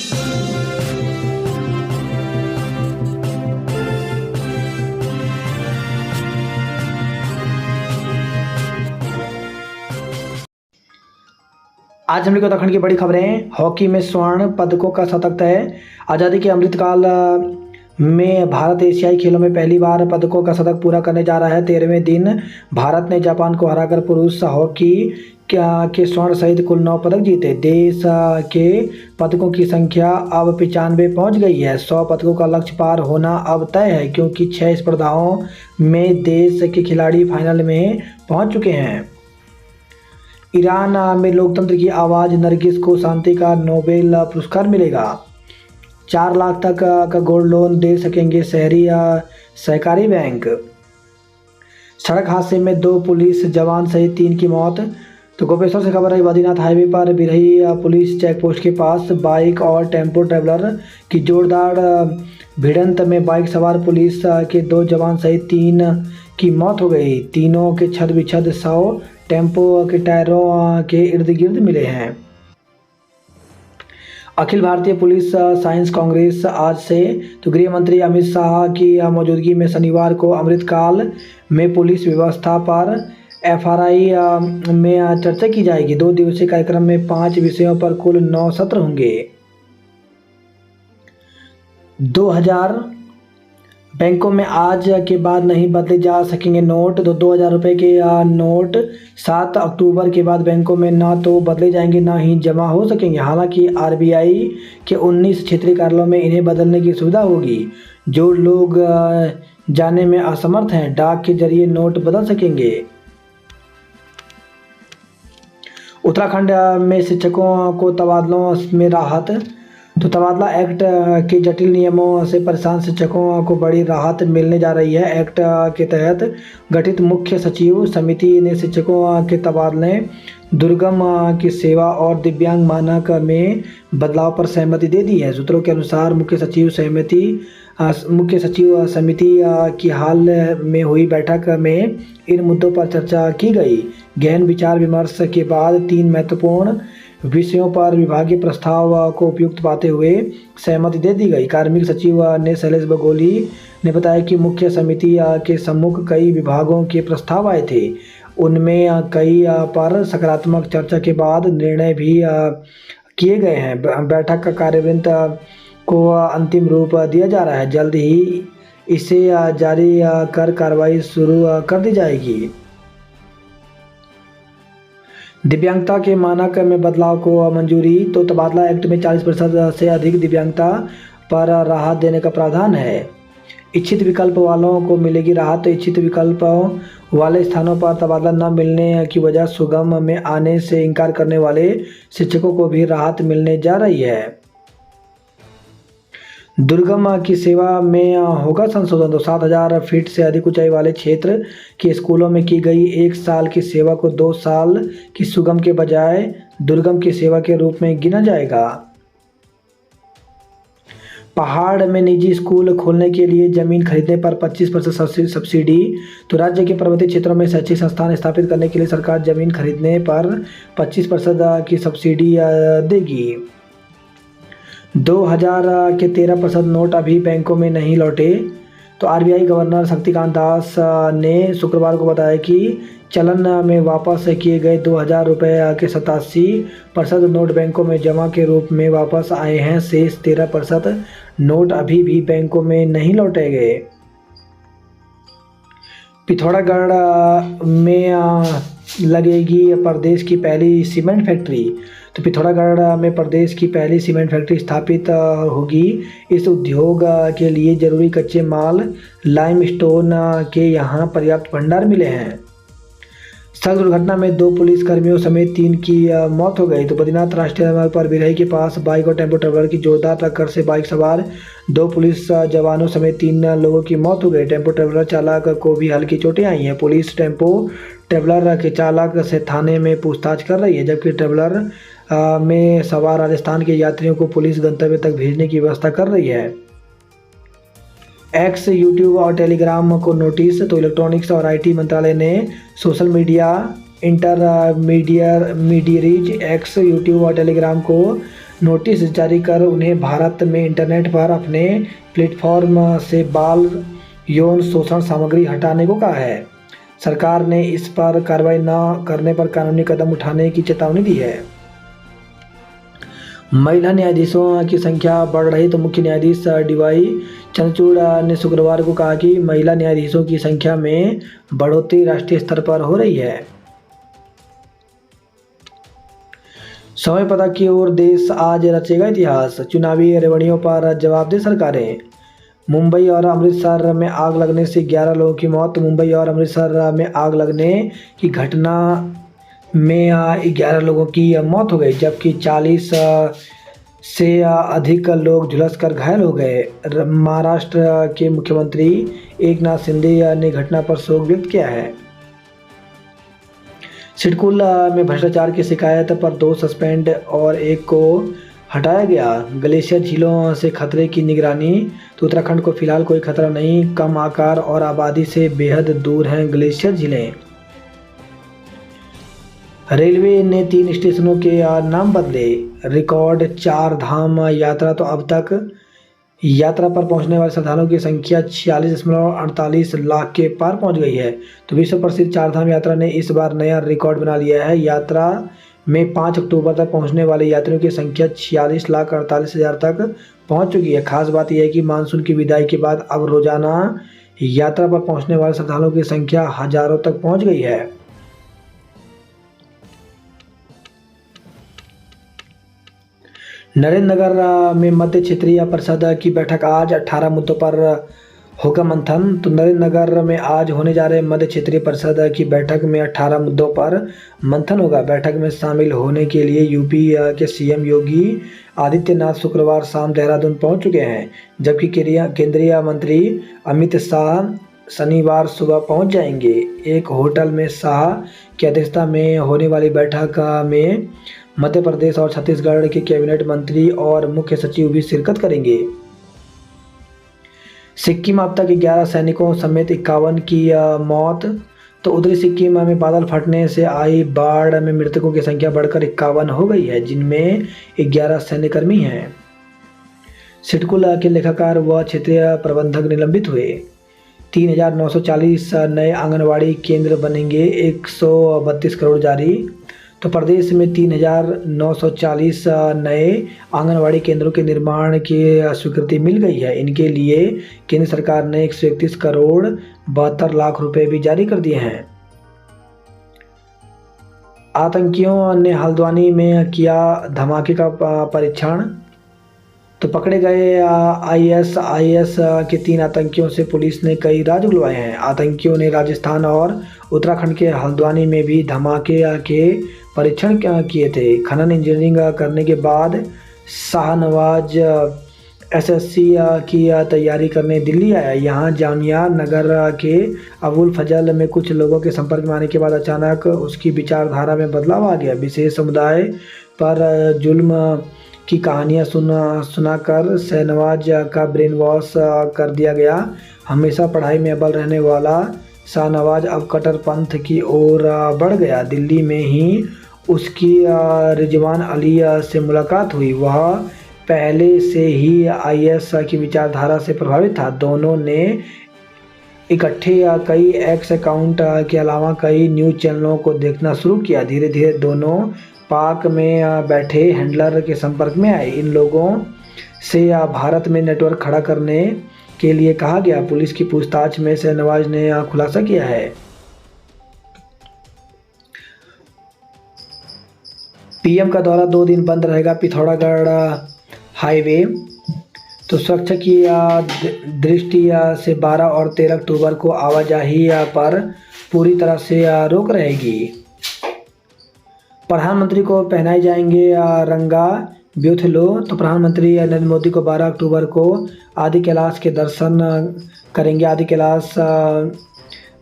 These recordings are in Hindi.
आज हम लोग उत्तराखंड की बड़ी खबरें। हॉकी में स्वर्ण पदकों का शतक तय। आज़ादी के अमृतकाल में भारत एशियाई खेलों में पहली बार पदकों का शतक पूरा करने जा रहा है। 13वें दिन भारत ने जापान को हराकर पुरुष हॉकी के स्वर्ण सहित कुल 9 पदक जीते। देश के पदकों की संख्या अब 95 पहुंच गई है। 100 पदकों का लक्ष्य पार होना अब तय है, क्योंकि 6 स्पर्धाओं में देश के खिलाड़ी फाइनल में पहुंच चुके हैं। ईरान में लोकतंत्र की आवाज़ नरगिस को शांति का नोबेल पुरस्कार मिलेगा। 4 लाख तक का गोल्ड लोन दे सकेंगे शहरी सहकारी बैंक। सड़क हादसे में 2 पुलिस जवान सहित 3 की मौत। तो गोपेश्वर से खबर है, बद्रीनाथ हाईवे पर बिरही पुलिस चेक पोस्ट के पास बाइक और टेम्पो ट्रैवलर की जोरदार भिड़ंत में बाइक सवार पुलिस के 2 जवान सहित 3 की मौत हो गई। तीनों के छद विछद 100 टेम्पो के टायरों के इर्द गिर्द मिले हैं। अखिल भारतीय पुलिस साइंस कांग्रेस आज से। तो गृह मंत्री अमित शाह की मौजूदगी में शनिवार को अमृतकाल में पुलिस व्यवस्था पर FRI में चर्चा की जाएगी। 2 दिवसीय कार्यक्रम में 5 विषयों पर कुल 9 सत्र होंगे। 2000 बैंकों में आज के बाद नहीं बदले जा सकेंगे नोट। तो 2000 रुपये के नोट 7 अक्टूबर के बाद बैंकों में ना तो बदले जाएंगे ना ही जमा हो सकेंगे। हालांकि RBI के 19 क्षेत्रीय कार्यालयों में इन्हें बदलने की सुविधा होगी। जो लोग जाने में असमर्थ हैं, डाक के जरिए नोट बदल सकेंगे। उत्तराखंड में शिक्षकों को तबादलों में राहत। तो तबादला एक्ट के जटिल नियमों से परेशान शिक्षकों को बड़ी राहत मिलने जा रही है। एक्ट के तहत गठित मुख्य सचिव समिति ने शिक्षकों के तबादले, दुर्गम की सेवा और दिव्यांग मानक में बदलाव पर सहमति दे दी है। सूत्रों के अनुसार मुख्य सचिव समिति की हाल में हुई बैठक में इन मुद्दों पर चर्चा की गई। गहन विचार विमर्श के बाद 3 महत्वपूर्ण विषयों पर विभागीय प्रस्ताव को उपयुक्त पाते हुए सहमति दे दी गई। कार्मिक सचिव ने शैलेश बगोली ने बताया कि मुख्य समिति के सम्मुख कई विभागों के प्रस्ताव आए थे। उनमें कई पर सकारात्मक चर्चा के बाद निर्णय भी किए गए हैं। बैठक का कार्यवृंत को अंतिम रूप दिया जा रहा है। जल्द ही इसे जारी कर कार्रवाई शुरू कर दी जाएगी। दिव्यांगता के मानक में बदलाव को मंजूरी। तो तबादला एक्ट में 40% से अधिक दिव्यांगता पर राहत देने का प्रावधान है। इच्छित विकल्प वालों को मिलेगी राहत। इच्छित विकल्पों वाले स्थानों पर तबादला न मिलने की वजह सुगम में आने से इनकार करने वाले शिक्षकों को भी राहत मिलने जा रही है। दुर्गम की सेवा में होगा संशोधन। तो 7000 फीट से अधिक ऊंचाई वाले क्षेत्र के स्कूलों में की गई 1 साल की सेवा को 2 साल की सुगम के बजाय दुर्गम की सेवा के रूप में गिना जाएगा। पहाड़ में निजी स्कूल खोलने के लिए जमीन खरीदने पर 25% सब्सिडी। तो राज्य के पर्वतीय क्षेत्रों में शैक्षिक संस्थान स्थापित करने के लिए सरकार जमीन खरीदने पर 25% की सब्सिडी देगी। 2000 के 13% नोट अभी बैंकों में नहीं लौटे। तो RBI गवर्नर शक्तिकांत दास ने शुक्रवार को बताया कि चलन में वापस किए गए 2000 रुपये के 87% नोट बैंकों में जमा के रूप में वापस आए हैं। शेष 13% नोट अभी भी बैंकों में नहीं लौटे गए। पिथौरागढ़ में लगेगी प्रदेश की पहली सीमेंट फैक्ट्री। तो पिथौरागढ़ में प्रदेश की पहली सीमेंट फैक्ट्री स्थापित होगी। इस उद्योग के लिए जरूरी कच्चे माल लाइमस्टोन के यहाँ पर्याप्त भंडार मिले हैं। सड़क दुर्घटना में 2 पुलिस कर्मियों समेत 3 की मौत हो गई। तो बद्रीनाथ राष्ट्रीय राजमार्ग पर बिरही के पास बाइक और टेम्पो ट्रैवलर की जोरदार टक्कर से बाइक सवार 2 पुलिस जवानों समेत 3 लोगों की मौत हो गई। टेम्पो ट्रैवलर चालक को भी हल्की चोटें आई हैं। पुलिस टेम्पो ट्रैवलर के चालक से थाने में पूछताछ कर रही है, जबकि ट्रैवलर में सवार राजस्थान के यात्रियों को पुलिस गंतव्य तक भेजने की व्यवस्था कर रही है। एक्स, यूट्यूब और टेलीग्राम को नोटिस। तो इलेक्ट्रॉनिक्स और IT मंत्रालय ने social media intermediaries x, YouTube और टेलीग्राम को नोटिस जारी कर उन्हें भारत में इंटरनेट पर अपने प्लेटफॉर्म से बाल यौन शोषण सामग्री हटाने को कहा है। सरकार ने इस पर कार्रवाई न करने पर कानूनी कदम उठाने की चेतावनी दी है। महिला न्यायाधीशों की संख्या बढ़ रही तो मुख्य न्यायाधीश डीवाई चंद्रचूड़ ने शुक्रवार को कहा कि महिला न्यायाधीशों की संख्या में बढ़ोतरी राष्ट्रीय स्तर पर हो रही है। समय पता की ओर देश आज रचेगा इतिहास, चुनावी रेवड़ियों पर जवाब दे सरकारें। मुंबई और अमृतसर में आग लगने से 11 लोगों की मौत। मुंबई और अमृतसर में आग लगने की घटना में 11 लोगों की मौत हो गई, जबकि 40 से अधिक लोग झुलसकर घायल हो गए। महाराष्ट्र के मुख्यमंत्री एकनाथ शिंदे ने घटना पर शोक व्यक्त किया है। सिडकुल में भ्रष्टाचार की शिकायत पर 2 सस्पेंड और 1 को हटाया गया। ग्लेशियर झीलों से खतरे की निगरानी। तो उत्तराखंड को फिलहाल कोई खतरा नहीं, कम आकार और आबादी से बेहद दूर हैं ग्लेशियर झीलें। रेलवे ने 3 स्टेशनों के नाम बदले। रिकॉर्ड 4 धाम यात्रा। तो अब तक यात्रा पर पहुंचने वाले श्रद्धालुओं की संख्या 46.48 लाख के पार पहुंच गई है। तो विश्व प्रसिद्ध 4 धाम यात्रा ने इस बार नया रिकॉर्ड बना लिया है। यात्रा में 5 अक्टूबर तक पहुंचने वाले यात्रियों की संख्या 46,48,000 तक पहुंच चुकी है। खास बात यह है कि मानसून की विदाई के बाद अब रोजाना यात्रा पर पहुंचने वाले श्रद्धालुओं की संख्या हजारों तक पहुंच गई है। नरेंद्र नगर में मध्य क्षेत्रीय परिषद की बैठक आज 18 मुद्दों पर होगा मंथन। तो नरेंद्र नगर में आज होने जा रहे मध्य क्षेत्रीय परिषद की बैठक में 18 मुद्दों पर मंथन होगा। बैठक में शामिल होने के लिए यूपी के सीएम योगी आदित्यनाथ शुक्रवार शाम देहरादून पहुंच चुके हैं, जबकि केंद्रीय मंत्री अमित शाह शनिवार सुबह पहुंच जाएंगे। एक होटल में शाह की अध्यक्षता में होने वाली बैठक में मध्य प्रदेश और छत्तीसगढ़ के कैबिनेट मंत्री और मुख्य सचिव भी शिरकत करेंगे। सिक्किम अब तक 11 सैनिकों समेत 51 की मौत। तो उत्तरी सिक्किम में बादल फटने से आई बाढ़ में मृतकों की संख्या बढ़कर 51 हो गई है, जिनमें 11 सैन्यकर्मी हैं। सिडकुल के लेखाकार व क्षेत्रीय प्रबंधक निलंबित हुए। 3,940 नए आंगनवाड़ी केंद्र बनेंगे, 132 करोड़ जारी। तो प्रदेश में 3,940 नए आंगनवाड़ी केंद्रों के निर्माण की स्वीकृति मिल गई है। इनके लिए केंद्र सरकार ने 131 करोड़ 72 लाख रुपए भी जारी कर दिए हैं। आतंकियों ने हल्द्वानी में किया धमाके का परीक्षण। तो पकड़े गए आईएसआईएस के 3 आतंकियों से पुलिस ने कई राज उगलवाए हैं। आतंकियों ने राजस्थान और उत्तराखंड के हल्द्वानी में भी धमाके के परीक्षण किए थे। खनन इंजीनियरिंग करने के बाद शाहनवाज एसएससी की तैयारी करने दिल्ली आया। यहाँ जामिया नगर के अबुल फजल में कुछ लोगों के संपर्क में आने के बाद अचानक उसकी विचारधारा में बदलाव आ गया। विशेष समुदाय पर जुल्म की कहानियाँ सुनाकर शाहनवाज का ब्रेन वॉश कर दिया गया। हमेशा पढ़ाई में अव्वल रहने वाला शाहनवाज अब कट्टरपंथ की ओर बढ़ गया। दिल्ली में ही उसकी रिजवान अली से मुलाकात हुई। वह पहले से ही आईएस की विचारधारा से प्रभावित था। दोनों ने इकट्ठे कई एक्स अकाउंट के अलावा कई न्यूज़ चैनलों को देखना शुरू किया। धीरे धीरे दोनों पाक में बैठे हैंडलर के संपर्क में आए। इन लोगों से भारत में नेटवर्क खड़ा करने के लिए कहा गया। पुलिस की पूछताछ में शाहनवाज ने खुलासा किया है। पीएम का दौरा 2 दिन बंद रहेगा। पिथौरागढ़ हाईवे। तो सुरक्षा की दृष्टि से 12 और 13 अक्टूबर को आवाजाही पर पूरी तरह से रोक रहेगी। प्रधानमंत्री को पहनाए जाएंगे रंगा ब्यूथलो। तो प्रधानमंत्री नरेंद्र मोदी को 12 अक्टूबर को आदि कैलाश के दर्शन करेंगे। आदि कैलाश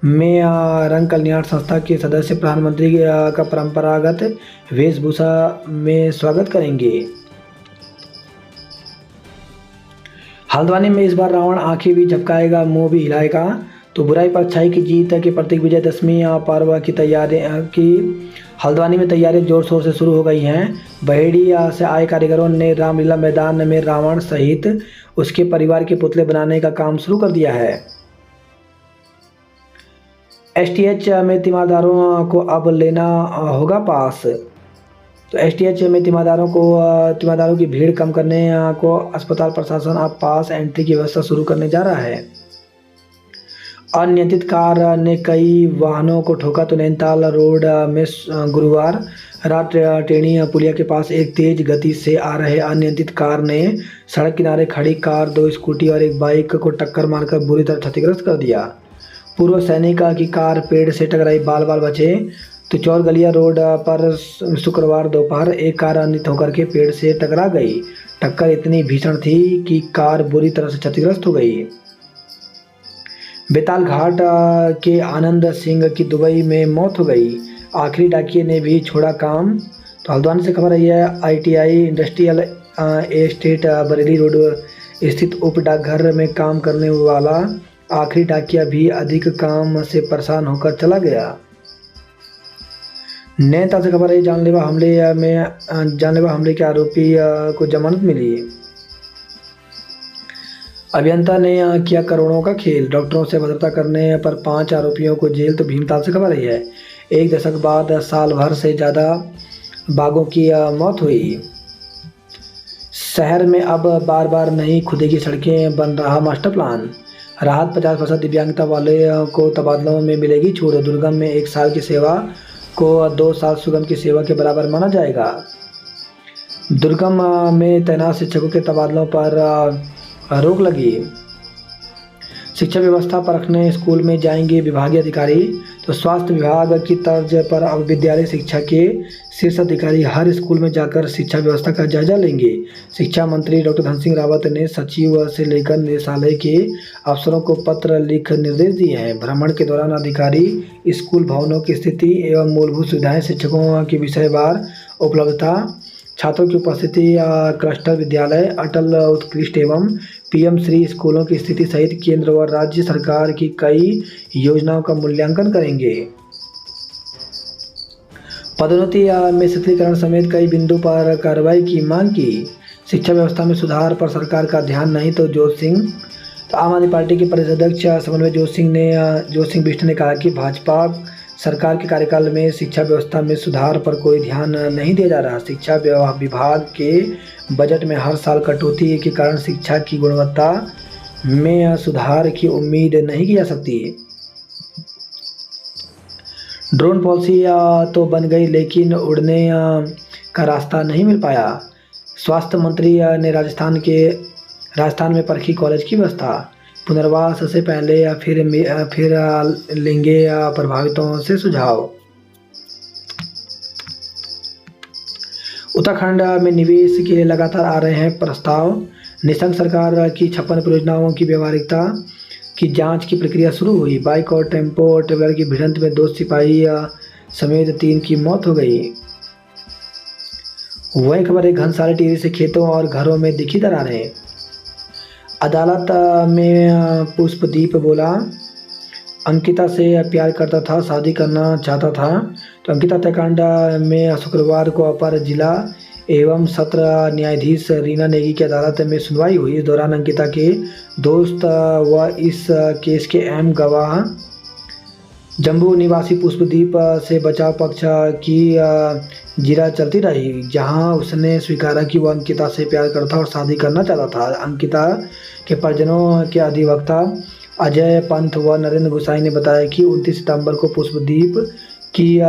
में रंग कल्याण संस्था के सदस्य प्रधानमंत्री का परंपरागत वेशभूषा में स्वागत करेंगे। हल्द्वानी में इस बार रावण आंखें भी झपकाएगा, मुंह भी हिलाएगा। तो बुराई पर अच्छाई की जीत के प्रतीक विजयदशमी पर्व की हल्द्वानी में तैयारियां जोर शोर से शुरू हो गई हैं। बहेड़ी से आए कारीगरों ने रामलीला मैदान में रावण सहित उसके परिवार के पुतले बनाने का काम शुरू कर दिया है। एसटीएच में तीमारदारों को अब लेना होगा पास। तो एसटीएच में तीमारदारों की भीड़ कम करने को अस्पताल प्रशासन अब पास एंट्री की व्यवस्था शुरू करने जा रहा है। अनियंत्रित कार ने कई वाहनों को ठोका। तो नैनीताल रोड में गुरुवार रात टेणी पुलिया के पास एक तेज गति से आ रहे अनियंत्रित कार ने सड़क किनारे खड़ी कार, 2 स्कूटी और एक बाइक को टक्कर मारकर बुरी तरह क्षतिग्रस्त कर दिया। पूर्व सैनिक की कार पेड़ से टकराई, बाल बाल बचे। तो चौरगलिया रोड पर शुक्रवार दोपहर एक कार अनियंत्रित होकर के पेड़ से टकरा गई। टक्कर इतनी भीषण थी कि कार बुरी तरह से क्षतिग्रस्त हो गई। बेताल घाट के आनंद सिंह की दुबई में मौत हो गई। आखिरी डाकिये ने भी छोड़ा काम। तो हल्द्वानी से खबर आई है, ITI industrial estate Bareilly road स्थित उप डाकघर में काम करने वाला आखिरी डाकिया भी अधिक काम से परेशान होकर चला गया। नैनीताल से खबर है, जानलेवा हमले के आरोपी को जमानत मिली। अभियंता ने किया करोड़ों का खेल, डॉक्टरों से भद्रता करने पर 5 आरोपियों को जेल। तो भीमताल से खबर आई है, 1 दशक बाद साल भर से ज़्यादा बाघों की मौत हुई। शहर में अब बार बार नहीं खुदेगी सड़कें, बन रहा मास्टर प्लान। राहत 50% दिव्यांगता वाले को तबादलों में मिलेगी छूट। दुर्गम में 1 साल की सेवा को 2 साल सुगम की सेवा के बराबर माना जाएगा। दुर्गम में तैनात शिक्षकों के तबादलों पर रोक लगी। शिक्षा व्यवस्था परखने स्कूल में जाएंगे विभागीय अधिकारी। तो स्वास्थ्य विभाग की तर्ज पर अब विद्यालय शिक्षा के शीर्ष अधिकारी हर स्कूल में जाकर शिक्षा व्यवस्था का जायजा लेंगे। शिक्षा मंत्री डॉक्टर धन सिंह रावत ने सचिव से लेकर निदेशालय के अफसरों को पत्र लिख निर्देश दिए हैं। भ्रमण के दौरान अधिकारी स्कूल भवनों की स्थिति एवं मूलभूत सुविधाएं, शिक्षकों की विषयवार उपलब्धता, छात्रों की उपस्थिति, क्लस्टर विद्यालय, अटल उत्कृष्ट एवं पीएम श्री स्कूलों की स्थिति सहित केंद्र और राज्य सरकार की कई योजनाओं का मूल्यांकन करेंगे। पदोन्नति में शिथिलीकरण समेत कई बिंदु पर कार्रवाई की मांग की। शिक्षा व्यवस्था में सुधार पर सरकार का ध्यान नहीं। तो आम आदमी पार्टी के प्रदेश अध्यक्ष समन्वय जोत सिंह बिष्ट ने कहा कि भाजपा सरकार के कार्यकाल में शिक्षा व्यवस्था में सुधार पर कोई ध्यान नहीं दिया जा रहा। शिक्षा विभाग के बजट में हर साल कटौती के कारण शिक्षा की गुणवत्ता में सुधार की उम्मीद नहीं की जा सकती। ड्रोन पॉलिसी तो बन गई लेकिन उड़ने का रास्ता नहीं मिल पाया। स्वास्थ्य मंत्री ने राजस्थान में परखी कॉलेज की व्यवस्था। पुनर्वास से पहले या फिर लेंगे प्रभावितों से सुझाव। उत्तराखंड में निवेश के लिए लगातार आ रहे हैं प्रस्ताव। निशंक सरकार की 56 परियोजनाओं की व्यवहारिकता की जांच की प्रक्रिया शुरू हुई। बाइक और टेम्पो ट्रेवलर की भिड़ंत में 2 सिपाही समेत 3 की मौत हो गई। वही खबर है, घनसाली टिहरी से खेतों और घरों में दिखी दरारें। अदालत में पुष्पदीप बोला, अंकिता से प्यार करता था, शादी करना चाहता था। तो अंकिता हत्याकांड में शुक्रवार को अपर जिला एवं सत्र न्यायाधीश रीना नेगी की अदालत में सुनवाई हुई। इस दौरान अंकिता के दोस्त व इस केस के अहम गवाह जम्मू निवासी पुष्पदीप से बचाव पक्ष की जीरा चलती रही, जहां उसने स्वीकारा कि वह अंकिता से प्यार करता और शादी करना चाहता था। अंकिता के परिजनों के अधिवक्ता अजय पंत व नरेंद्र गोसाई ने बताया कि 29 सितंबर को पुष्पदीप की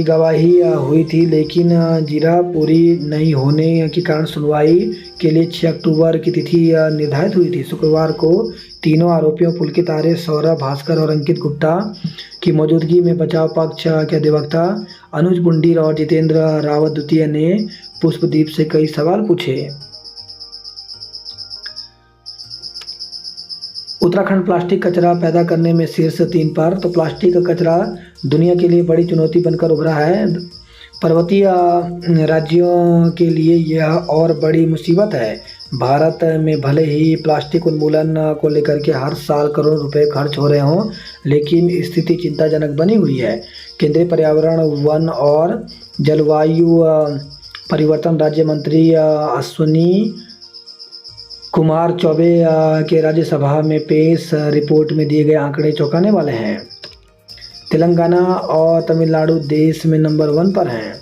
गवाही हुई थी, लेकिन जीरा पूरी नहीं होने के कारण सुनवाई के लिए 6 अक्टूबर की तिथि निर्धारित हुई थी। शुक्रवार को तीनों आरोपियों पुलकित आर्य, सौरभ भास्कर और अंकित गुप्ता की मौजूदगी में बचाव पक्ष के अधिवक्ता अनुज पुंडीर और जितेंद्र रावत द्वितीय ने पुष्पदीप से कई सवाल पूछे। उत्तराखंड प्लास्टिक कचरा पैदा करने में शीर्ष 3 पर। तो प्लास्टिक कचरा दुनिया के लिए बड़ी चुनौती बनकर उभरा है। पर्वतीय राज्यों के लिए यह और बड़ी मुसीबत है। भारत में भले ही प्लास्टिक उन्मूलन को लेकर के हर साल करोड़ रुपए खर्च हो रहे हों, लेकिन स्थिति चिंताजनक बनी हुई है। केंद्रीय पर्यावरण, वन और जलवायु परिवर्तन राज्य मंत्री अश्विनी कुमार चौबे के राज्यसभा में पेश रिपोर्ट में दिए गए आंकड़े चौंकाने वाले हैं। तेलंगाना और तमिलनाडु देश में नंबर 1 पर हैं।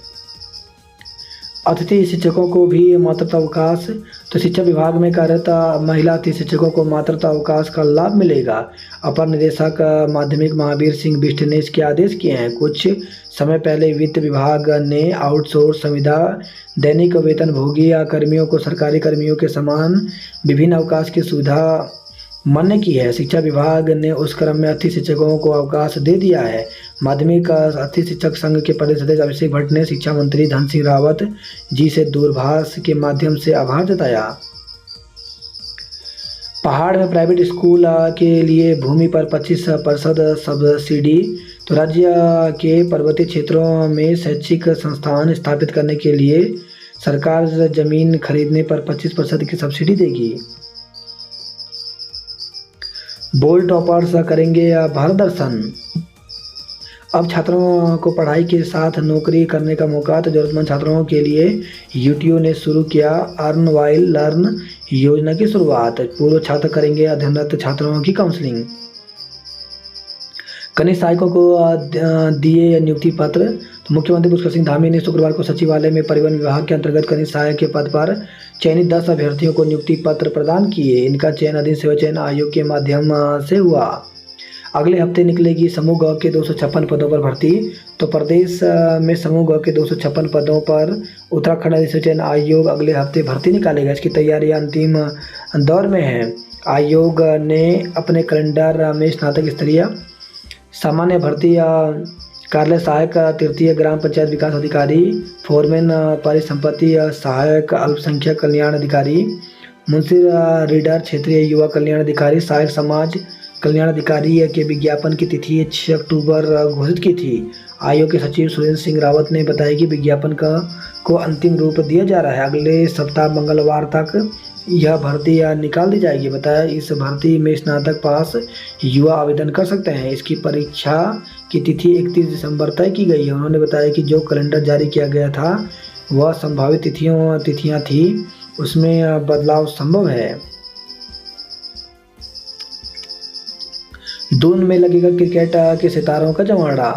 अतिथि शिक्षकों को भी मातृत्व अवकाश, तो शिक्षा विभाग में कार्यरत महिला अतिथि शिक्षकों को मातृत्व अवकाश का लाभ मिलेगा। अपर निदेशक माध्यमिक महावीर सिंह बिष्ट ने इसके आदेश किए हैं। कुछ समय पहले वित्त विभाग ने आउटसोर्स संविदा दैनिक वेतनभोगी कर्मियों को सरकारी कर्मियों के समान विभिन्न अवकाश की सुविधा मान्य की है। शिक्षा विभाग ने उस क्रम में अतिथि शिक्षकों को अवकाश दे दिया है। माध्यमिक अतिथि शिक्षक संघ के प्रदेश अध्यक्ष अभिषेक भट्ट ने शिक्षा मंत्री धन सिंह रावत जी से दूरभाष के माध्यम से आभार जताया। पहाड़ में प्राइवेट स्कूल के लिए भूमि पर 25% सब्सिडी, तो राज्य के पर्वतीय क्षेत्रों में शैक्षिक संस्थान स्थापित करने के लिए सरकार जमीन खरीदने पर 25% की सब्सिडी देगी। बोर्ड टॉपर्स करेंगे भारत दर्शन। अब छात्रों को पढ़ाई के साथ नौकरी करने का मौका, तो जरूरतमंद छात्रों के लिए यूटीयू ने शुरू किया अर्न व्हाइल लर्न योजना की शुरुआत। पूर्व छात्र करेंगे अध्ययनरत छात्रों की काउंसलिंग। कनिष्ठ सहायकों को दिए नियुक्ति पत्र, तो मुख्यमंत्री पुष्कर सिंह धामी ने शुक्रवार को सचिवालय में परिवहन विभाग के अंतर्गत कनिष्ठ सहायक के पद पर चयनित 10 अभ्यर्थियों को नियुक्ति पत्र प्रदान किए। इनका चयन अधीन सेवा चयन आयोग के माध्यम से हुआ। अगले हफ्ते निकलेगी समूह ग के 256 पदों पर भर्ती, तो प्रदेश में समूह ग के 256 पदों पर उत्तराखंड अधिसूचना चयन आयोग अगले हफ्ते भर्ती निकालेगा। इसकी तैयारी अंतिम दौर में है। आयोग ने अपने कैलेंडर में स्नातक स्तरीय सामान्य भर्ती कार्यालय सहायक तृतीय ग्राम पंचायत विकास अधिकारी, फोरमैन परिसंपत्ति सहायक अल्पसंख्यक कल्याण अधिकारी, मुंशी रीडर क्षेत्रीय युवा कल्याण अधिकारी, सहायक समाज कल्याण अधिकारी के विज्ञापन की तिथि 6 अक्टूबर घोषित की थी। आयोग के सचिव सुरेंद्र सिंह रावत ने बताया कि विज्ञापन को अंतिम रूप दिया जा रहा है। अगले सप्ताह मंगलवार तक यह भर्ती निकाल दी जाएगी। बताया इस भर्ती में स्नातक पास युवा आवेदन कर सकते हैं। इसकी परीक्षा की तिथि 31 दिसंबर तय की गई है। उन्होंने बताया कि जो कैलेंडर जारी किया गया था वह संभावित तिथियां थी, उसमें बदलाव संभव है। दून में लगेगा क्रिकेट के सितारों का जमावड़ा।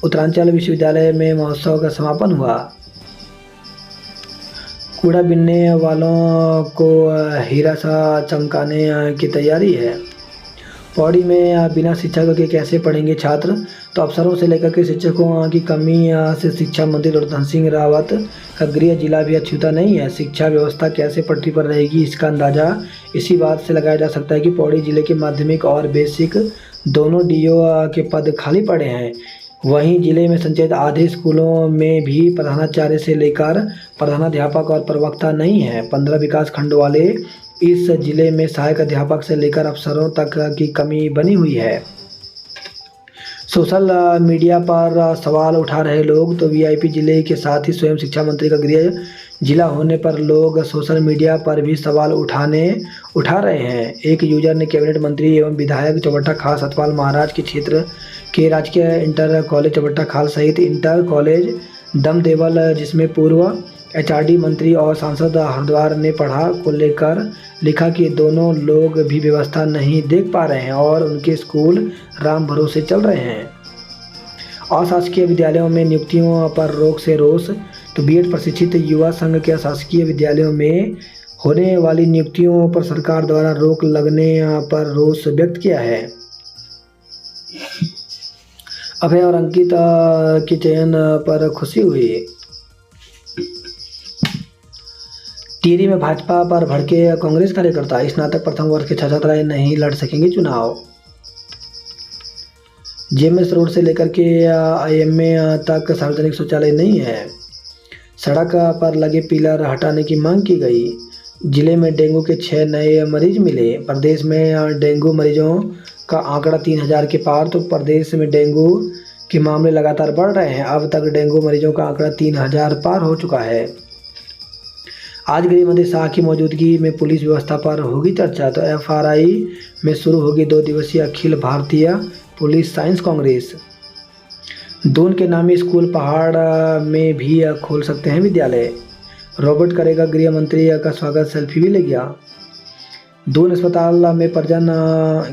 उत्तरांचल विश्वविद्यालय में महोत्सव का समापन हुआ। कूड़ा बीनने वालों को हीरा सा चमकाने की तैयारी है। पौड़ी में बिना शिक्षक के कैसे पढ़ेंगे छात्र, तो अफसरों से लेकर के शिक्षकों की कमी से शिक्षा मंत्री डॉक्टर धन सिंह रावत का गृह जिला भी अछूता नहीं है। शिक्षा व्यवस्था कैसे पटरी पर रहेगी, इसका अंदाजा इसी बात से लगाया जा सकता है कि पौड़ी जिले के माध्यमिक और बेसिक दोनों डीओ के पद खाली पड़े हैं। वहीं जिले में संचालित आधे स्कूलों में भी प्रधानाचार्य से लेकर प्रधानाध्यापक और प्रवक्ता नहीं है। 15 विकास खंड वाले इस जिले में सहायक अध्यापक से लेकर अफसरों तक की कमी बनी हुई है। सोशल मीडिया पर सवाल उठा रहे लोग, तो वीआईपी जिले के साथ ही स्वयं शिक्षा मंत्री का गृह जिला होने पर लोग सोशल मीडिया पर भी सवाल उठा रहे हैं। एक यूजर ने कैबिनेट मंत्री एवं विधायक चौबट्टा खाल सतपाल महाराज के क्षेत्र के राजकीय इंटर कॉलेज चौबट्टा खाल सहित इंटर कॉलेज दमदेवल, जिसमें पूर्व एचआरडी मंत्री और सांसद हरिद्वार ने पढ़ा, को लेकर लिखा कि दोनों लोग भी व्यवस्था नहीं देख पा रहे हैं और उनके स्कूल राम भरोसे चल रहे हैं। अशासकीय विद्यालयों में नियुक्तियों पर रोक से रोष, तो बीएड प्रशिक्षित युवा संघ के अशासकीय विद्यालयों में होने वाली नियुक्तियों पर सरकार द्वारा रोक लगने पर रोष व्यक्त किया है। अभय और अंकित के चयन पर खुशी हुई। टिहरी में भाजपा पर भड़के कांग्रेस कार्यकर्ता, स्नातक प्रथम वर्ष के छात्र नहीं लड़ सकेंगे चुनाव। जेएमएस रोड से लेकर के आईएमए तक सार्वजनिक शौचालय नहीं है। सड़क पर लगे पिलर हटाने की मांग की गई। जिले में डेंगू के 6 नए मरीज मिले। प्रदेश में डेंगू मरीजों का आंकड़ा 3000 के पार, तो प्रदेश में डेंगू के मामले लगातार बढ़ रहे हैं। अब तक डेंगू मरीजों का आंकड़ा 3000 पार हो चुका है। आज गृह मंत्री शाह की मौजूदगी में पुलिस व्यवस्था पर होगी चर्चा। तो एफआरआई में शुरू होगी 2 दिवसीय अखिल भारतीय पुलिस साइंस कांग्रेस। दून के नामी स्कूल पहाड़ में भी खोल सकते हैं विद्यालय। रोबोट करेगा गृह मंत्री का स्वागत, सेल्फी भी ले गया। दून अस्पताल में परिजन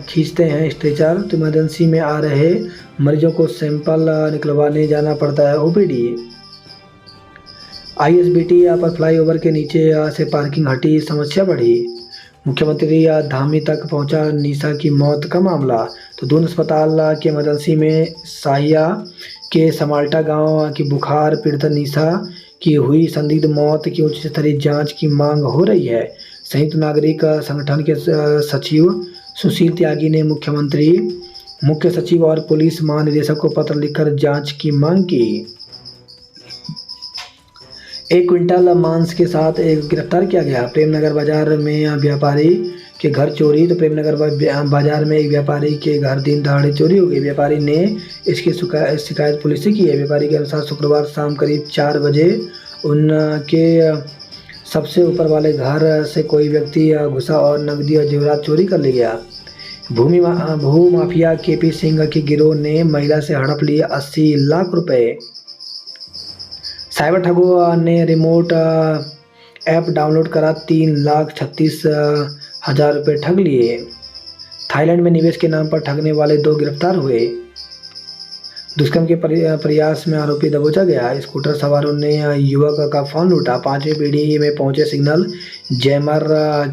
खींचते हैं स्ट्रेचर। तो इमरजेंसी में आ रहे मरीजों को सैंपल निकलवाने जाना पड़ता है ओपीडी। आईएसबीटी पर फ्लाईओवर के नीचे से पार्किंग हटी, समस्या बढ़ी। मुख्यमंत्री धामी तक पहुंचा निशा की मौत का मामला। तो दून अस्पताल के इमरजेंसी में साहिया के समाल्टा गांव की बुखार पीड़ित निशा की हुई संदिग्ध मौत की उच्च स्तरीय जांच की मांग हो रही है। संयुक्त नागरिक संगठन के सचिव सुशील त्यागी ने मुख्यमंत्री, मुख्य सचिव और पुलिस महानिदेशक को पत्र लिखकर जांच की मांग की। 1 क्विंटल मांस के साथ एक गिरफ्तार किया गया। प्रेमनगर बाजार में व्यापारी के घर चोरी। तो प्रेमनगर बाजार में एक व्यापारी के घर दिन दहाड़े चोरी हो गई। व्यापारी ने इसकी शिकायत पुलिस से की है। व्यापारी के अनुसार शुक्रवार शाम करीब 4 बजे उनके सबसे ऊपर वाले घर से कोई व्यक्ति घुसा और नकदी और जेवरात चोरी कर ले गया। भू माफिया केपी सिंह के गिरोह ने महिला से हड़प लिए 80 लाख रुपए। साइबर ठगों ने रिमोट ऐप डाउनलोड करा 3,36,000 रुपये ठग लिए। थाईलैंड में निवेश के नाम पर ठगने वाले 2 गिरफ्तार हुए। दुष्कर्म के प्रयास में आरोपी दबोचा गया। स्कूटर सवारों ने युवक का फोन लूटा। 5वीं पीढ़ी में पहुंचे सिग्नल जैमर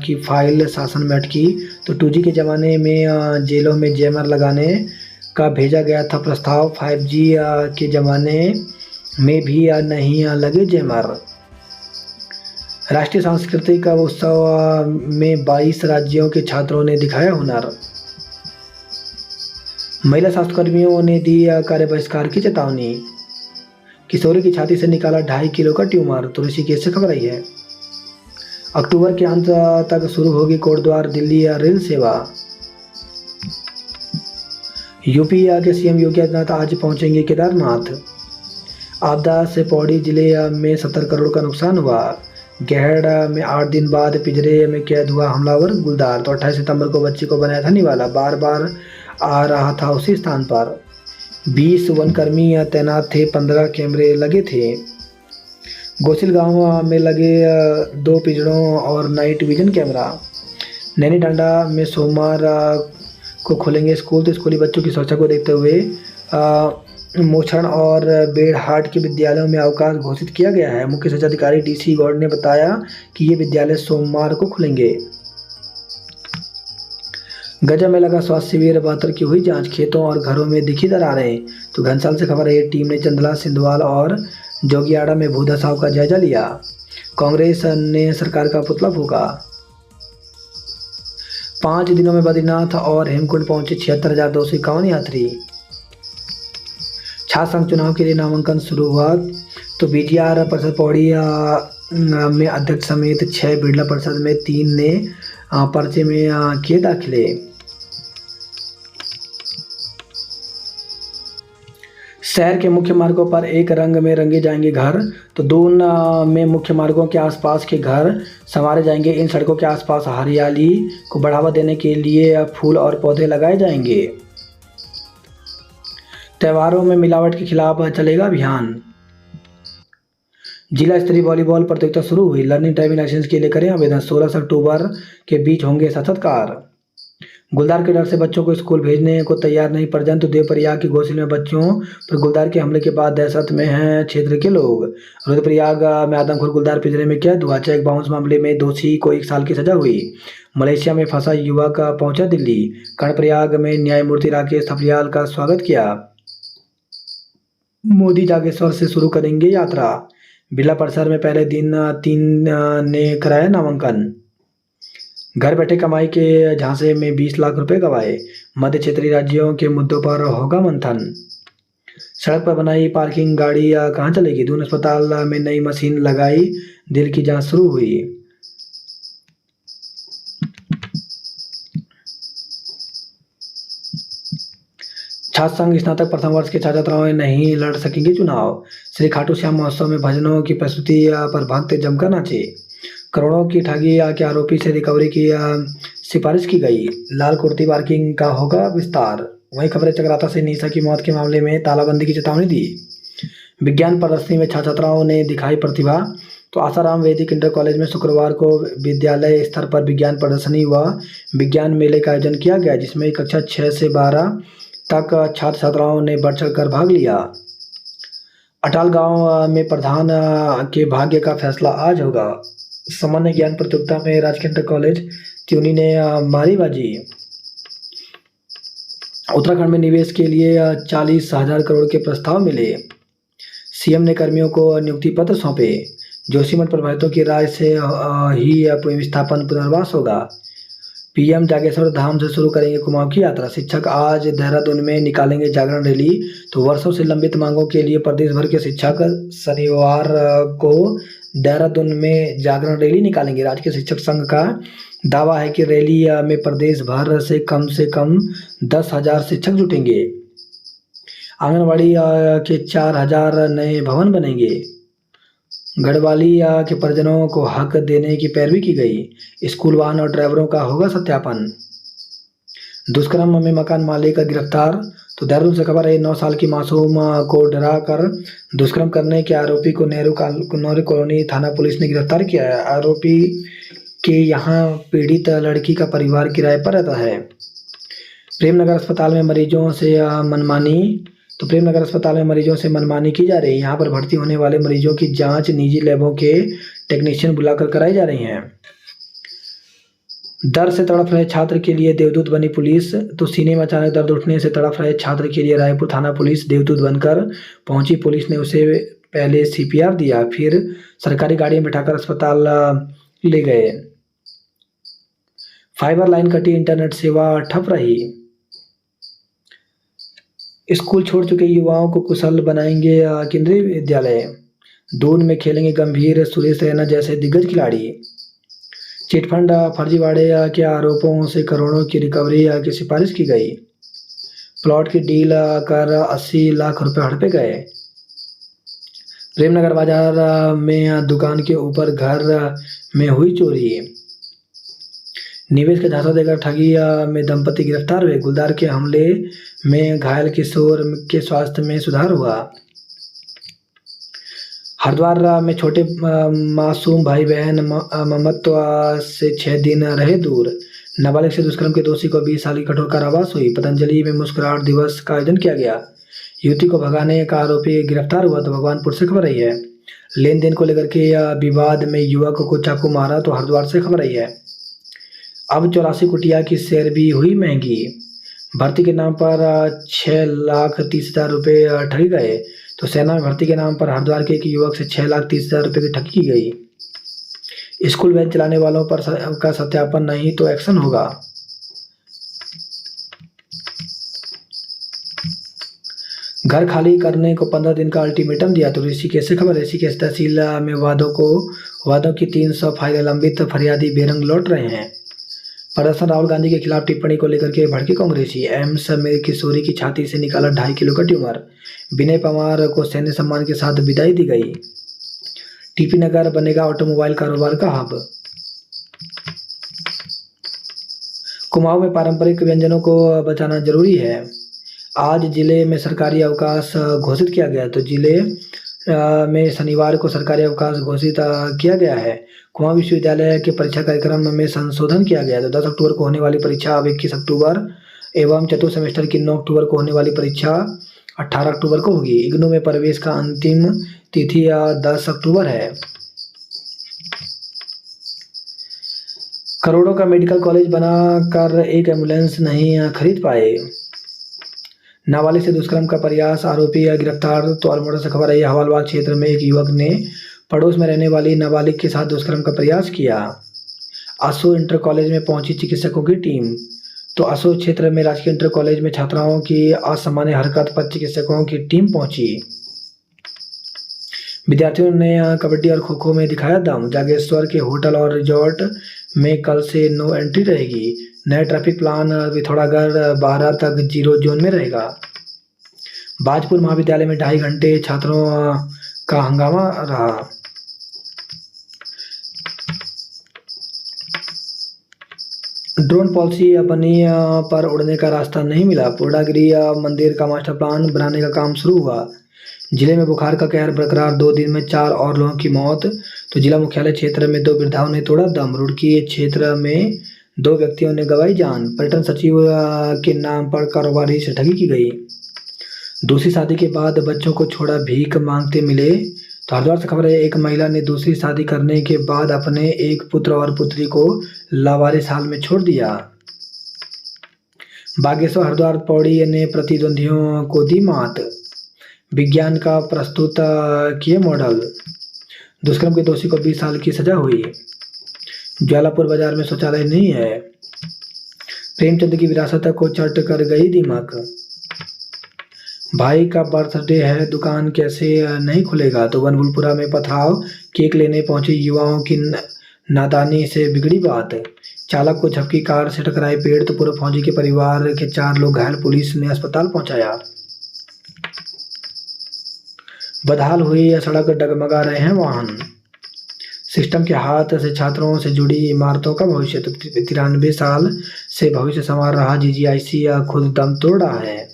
की फाइल शासन में अटकी। तो 2G के ज़माने में जेलों में जैमर लगाने का भेजा गया था प्रस्ताव। 5G के ज़माने में भी नहीं लगे जैमर। राष्ट्रीय सांस्कृतिक उत्सव में 22 राज्यों के छात्रों ने दिखाया हुनर। महिला स्वास्थ्यकर्मियों ने दी कार्य बहिष्कार की चेतावनी। किशोरी की छाती से निकाला 2.5 किलो का ट्यूमर। तो ऋषिकेश से खबर आई है। अक्टूबर के अंत तक शुरू होगी कोटद्वार दिल्ली रेल सेवा। यूपी के सीएम योगी आदित्यनाथ आज पहुंचेंगे केदारनाथ। आपदा से पौड़ी जिले में 70 करोड़ का नुकसान हुआ। गहड़ में 8 दिन बाद पिंजरे में कैद हुआ हमलावर गुलदार। तो 28 सितंबर को बच्ची को बनाया था निवाला। बार बार आ रहा था उसी स्थान पर। 20 वनकर्मी तैनात थे, 15 कैमरे लगे थे। गोसिल गांव में लगे 2 पिंजरों और नाइट विजन कैमरा। नैनी डांडा में सोमवार को खुलेंगे स्कूल। तो स्कूली बच्चों की सुरक्षा को देखते हुए मोछड़ और बेड़हाट के विद्यालयों में अवकाश घोषित किया गया है। मुख्य शिक्षा अधिकारी डीसी गौड़ ने बताया कि ये विद्यालय सोमवार को खुलेंगे। गजा में लगा स्वास्थ्य शिविर, 72 की हुई जांच। खेतों और घरों में दिखी दरारें। तो घनसाल से खबर है, टीम ने चंदला, सिंधवाल और जोगियाड़ा में भूधसाव का जायजा लिया। कांग्रेस ने सरकार का पुतला फूका। 5 दिनों में बद्रीनाथ और हेमकुंड पहुंचे 76,251 यात्री। छात्र संघ चुनाव के लिए नामांकन शुरू हुआ। तो बीटीआर परिषद पौड़ी में अध्यक्ष समेत 6, बिरला परिषद में 3 ने पर्चे में किए दाखिले। शहर के मुख्य मार्गों पर एक रंग में रंगे जाएंगे घर। तो दून में मुख्य मार्गों के आसपास के घर संवारे जाएंगे। इन सड़कों के आसपास हरियाली को बढ़ावा देने के लिए फूल और पौधे लगाए जाएंगे। त्योहारों में मिलावट के खिलाफ चलेगा अभियान। जिला स्तरीय वॉलीबॉल प्रतियोगिता शुरू हुई। लर्निंग ड्राइविंग लाइसेंस के लिए करें आवेदन। 16 से अक्टूबर के बीच होंगे साक्षात्कार। गुलदार के डर से बच्चों को स्कूल भेजने को तैयार नहीं परिजन। तो देवप्रयाग की गोसिल में बच्चों पर गुलदार के हमले के बाद दहशत में हैं क्षेत्र के लोग। रुद्रप्रयाग में आदमखोर गुलदार पिंजरे में कैद हुआ। चेक बाउंस मामले में दोषी को 1 साल की सजा हुई। मलेशिया में फंसा युवक पहुंचा दिल्ली। कर्णप्रयाग में न्यायमूर्ति राकेश थपलियाल का स्वागत किया। मोदी जागेश्वर से शुरू करेंगे यात्रा। बिरला परिसर में पहले दिन 3 ने कराया नामांकन। घर बैठे कमाई के झांसे में 20 लाख रुपए गंवाए। मध्य क्षेत्रीय राज्यों के मुद्दों पर होगा मंथन। सड़क पर बनाई पार्किंग गाड़ी कहाँ चलेगी। दून अस्पताल में नई मशीन लगाई, दिल की जांच शुरू हुई। छात्र संघ स्नातक प्रथम वर्ष के छात्र छात्राएं नहीं लड़ सकेंगे चुनाव। श्री खाटू श्याम महोत्सव में भजनों की प्रस्तुति पर भक्त जमकर नाचे। करोड़ों की ठगी के आरोपी से रिकवरी की सिफारिश की गई। लाल कुर्ती पार्किंग का होगा विस्तार। वहीं खबरें चक्राता से निशा की मौत के मामले में तालाबंदी की चेतावनी दी। विज्ञान प्रदर्शनी में छात्र छात्राओं ने दिखाई प्रतिभा। तो आसाराम वैदिक इंटर कॉलेज में शुक्रवार को विद्यालय स्तर पर विज्ञान प्रदर्शनी व विज्ञान मेले का आयोजन किया गया, जिसमें कक्षा 6 से 12 तक छात्र छात्राओं ने बढ़ चढ़कर भाग लिया। अटाल गांव में प्रधान के भाग्य का फैसला आज होगा। सामान्य ज्ञान प्रतियोगिता में राजकीय इंटर कॉलेज त्यूनी ने मारी बाजी। उत्तराखंड में निवेश के लिए 40,000 करोड़ के प्रस्ताव मिले। सीएम ने कर्मियों को नियुक्ति पत्र सौंपे। जोशीमठ प्रभावितों की राय से ही विस्थापन पुनर्वास होगा। पीएम जागेश्वर धाम से शुरू करेंगे कुमाऊं की यात्रा। शिक्षक आज देहरादून में निकालेंगे जागरण रैली। तो वर्षों से लंबित मांगों के लिए प्रदेश भर के शिक्षक शनिवार को देहरादून में जागरण रैली निकालेंगे। राज्य शिक्षक संघ का दावा है कि रैली में प्रदेश भर से कम 10,000 शिक्षक जुटेंगे। आंगनबाड़ी के 4,000 नए भवन बनेंगे। गढ़वाली के परिजनों को हक देने की पैरवी की गई। स्कूल वाहन और ड्राइवरों का होगा सत्यापन। दुष्कर्म में मकान मालिक गिरफ्तार। तो देहरादून से खबर है, 9 साल की मासूम को डरा कर दुष्कर्म करने के आरोपी को नेहरू कॉलोनी थाना पुलिस ने गिरफ्तार किया है। आरोपी के यहाँ पीड़ित लड़की का परिवार किराए पर रहता है। प्रेमनगर अस्पताल में मरीजों से मनमानी। तो प्रेमनगर अस्पताल में मरीजों से मनमानी की जा रही है। यहाँ पर भर्ती होने वाले मरीजों की जांच निजी लैबों के टेक्नीशियन बुलाकर कराई जा रही है। दर्द से तड़प रहे छात्र के लिए देवदूत बनी पुलिस। तो सीने में अचानक दर्द उठने से तड़प रहे छात्र के लिए रायपुर थाना पुलिस देवदूत बनकर पहुंची। पुलिस ने उसे पहले सीपीआर दिया, फिर सरकारी गाड़ी में बिठाकर अस्पताल ले गए। फाइबर लाइन कटी, इंटरनेट सेवा ठप रही। स्कूल छोड़ चुके युवाओं को कुशल बनाएंगे केंद्रीय विद्यालय। दून में खेलेंगे गंभीर सुरेश रैना जैसे दिग्गज खिलाड़ी। चिटफंड फर्जीवाड़े के आरोपों से करोड़ों की रिकवरी की सिफारिश की गई। प्लॉट की डील कर 80 लाख रुपए हड़पे गए। प्रेमनगर बाजार में दुकान के ऊपर घर में हुई चोरी। निवेश का झांसा देकर ठगी में दंपति गिरफ्तार हुए। गुलदार के हमले में घायल किशोर के स्वास्थ्य में सुधार हुआ। हरिद्वार में छोटे मासूम भाई बहन ममत्व से 6 दिन रहे दूर। नाबालिग से दुष्कर्म के दोषी को 20 साल की कठोर कारावास हुई। पतंजलि में मुस्कुराहट दिवस का आयोजन किया गया। युवती को भगाने का आरोपी गिरफ्तार हुआ। तो भगवानपुर से खबर आई है। लेन देन को लेकर के विवाद में युवक को चाकू मारा। तो हरिद्वार से खबर आई है। अब 84 कुटिया की सैलरी हुई महंगी। भर्ती के नाम पर 6,30,000 रुपये ठगी गए। तो सेना में भर्ती के नाम पर हरिद्वार के एक युवक से 6,30,000 रुपये की ठगी की गई। स्कूल वैन चलाने वालों पर का सत्यापन नहीं तो एक्शन होगा। घर खाली करने को 15 दिन का अल्टीमेटम दिया। तो ऋषिकेश से खबर। ऋषिकेश तहसील में वादों की 300 फाइलें लंबित, फरियादी बेरंग लौट रहे हैं। प्रदर्शन राहुल गांधी के खिलाफ टिप्पणी को लेकर के भड़के कांग्रेसी। एम्स में किशोरी की छाती से निकाला 2.5 किलो का ट्यूमर। विनय पवार को सैन्य सम्मान के साथ विदाई दी गई। टीपी नगर बनेगा ऑटोमोबाइल कारोबार का हब। कुमाऊं में पारंपरिक व्यंजनों को बचाना जरूरी है। आज जिले में सरकारी अवकाश घोषित किया गया। तो जिले में शनिवार को सरकारी अवकाश घोषित किया गया है। कुमाऊं विश्वविद्यालय के परीक्षा कार्यक्रम में संशोधन किया गया। तो 10 अक्टूबर को होने वाली परीक्षा अब 21 अक्टूबर एवं चतुर्थ सेमेस्टर की 9 अक्टूबर को होने वाली परीक्षा 18 अक्टूबर को होगी। इग्नू में प्रवेश का अंतिम तिथि 10 अक्टूबर है। करोड़ों का मेडिकल कॉलेज बनाकर एक एम्बुलेंस नहीं खरीद पाए। नाबालिग से दुष्कर्म का प्रयास, आरोपी गिरफ्तार। तो अल्मोड़ा से खबर है। हवालबाग क्षेत्र में एक युवक ने पड़ोस में रहने वाली नाबालिग के साथ दुष्कर्म का प्रयास किया। आसो इंटर कॉलेज में पहुंची चिकित्सकों की टीम। तो आसो क्षेत्र में राजकीय इंटर कॉलेज में छात्राओं की असामान्य हरकत पर चिकित्सकों की टीम पहुंची। विद्यार्थियों ने कबड्डी और खो खो में दिखाया दम। जागेश्वर के होटल और रिजॉर्ट में कल से नो एंट्री रहेगी। नया ट्रैफिक प्लान पिथौरागढ़ 12 तक 0 जोन में रहेगा। बाजपुर महाविद्यालय में 2.5 घंटे छात्रों का हंगामा रहा। ड्रोन पॉलिसी बनी पर उड़ने का रास्ता नहीं मिला। पूर्णागिरि मंदिर का मास्टर प्लान बनाने का काम शुरू हुआ। जिले में बुखार का कहर बरकरार, 2 दिन में 4 और लोगों की मौत। तो जिला मुख्यालय क्षेत्र में 2 वृद्धाओं ने तोड़ा दम। रुड़की क्षेत्र में 2 व्यक्तियों ने गंवाई जान। पर्यटन सचिव के नाम पर कारोबारी से ठगी की गई। दूसरी शादी के बाद बच्चों को छोड़ा भीख मांगते मिले। तो हरिद्वार से खबर है, एक महिला ने दूसरी शादी करने के बाद अपने एक पुत्र और पुत्री को लावारिस हाल में छोड़ दिया। बागेश्वर हरिद्वार पौड़ी ने प्रतिद्वंदियों को दी मात। विज्ञान का प्रस्तुत किए मॉडल। दुष्कर्म के दोषी को 20 साल की सजा हुई। ज्वालापुर बाजार में शौचालय नहीं है। प्रेमचंद की विरासत को चट कर गई दीमक। भाई का बर्थडे है, दुकान कैसे नहीं खुलेगा। तो बनबुलपुरा में पथराव, केक लेने पहुंचे युवाओं की नादानी से बिगड़ी बात। चालक को झपकी, कार से टकराए पेड़। तो पूर्व फौजी के परिवार के 4 लोग घायल, पुलिस ने अस्पताल पहुंचाया। बदहाल हुई सड़क, डगमगा रहे हैं वाहन। सिस्टम के हाथ से छात्रों से जुड़ी इमारतों का भविष्य। 93 साल से भविष्य संवार रहा जीजीआईसी खुद दम तोड़ रहा है।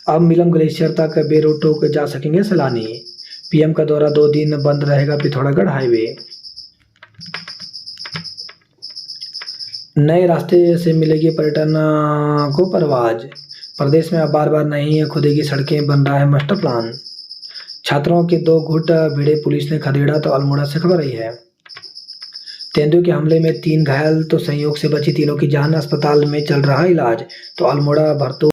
अब मिलम ग्लेशियर तक बेरोक जा सकेंगे सैलानी। पीएम का दौरा 2 दिन बंद रहेगा पिथौरागढ़ हाईवे। नए रास्ते से मिलेगी पर्यटन को परवाज। प्रदेश में अब बार बार नहीं खुदेगी सड़कें, बन रहा है मास्टर प्लान। छात्रों के 2 गुट भिड़े, पुलिस ने खदेड़ा। तो अल्मोड़ा से खबर आई है, तेंदुए के हमले में 3 घायल, तो संयोग से बची तीनों की जान। अस्पताल में चल रहा इलाज। तो अल्मोड़ा भरतपुर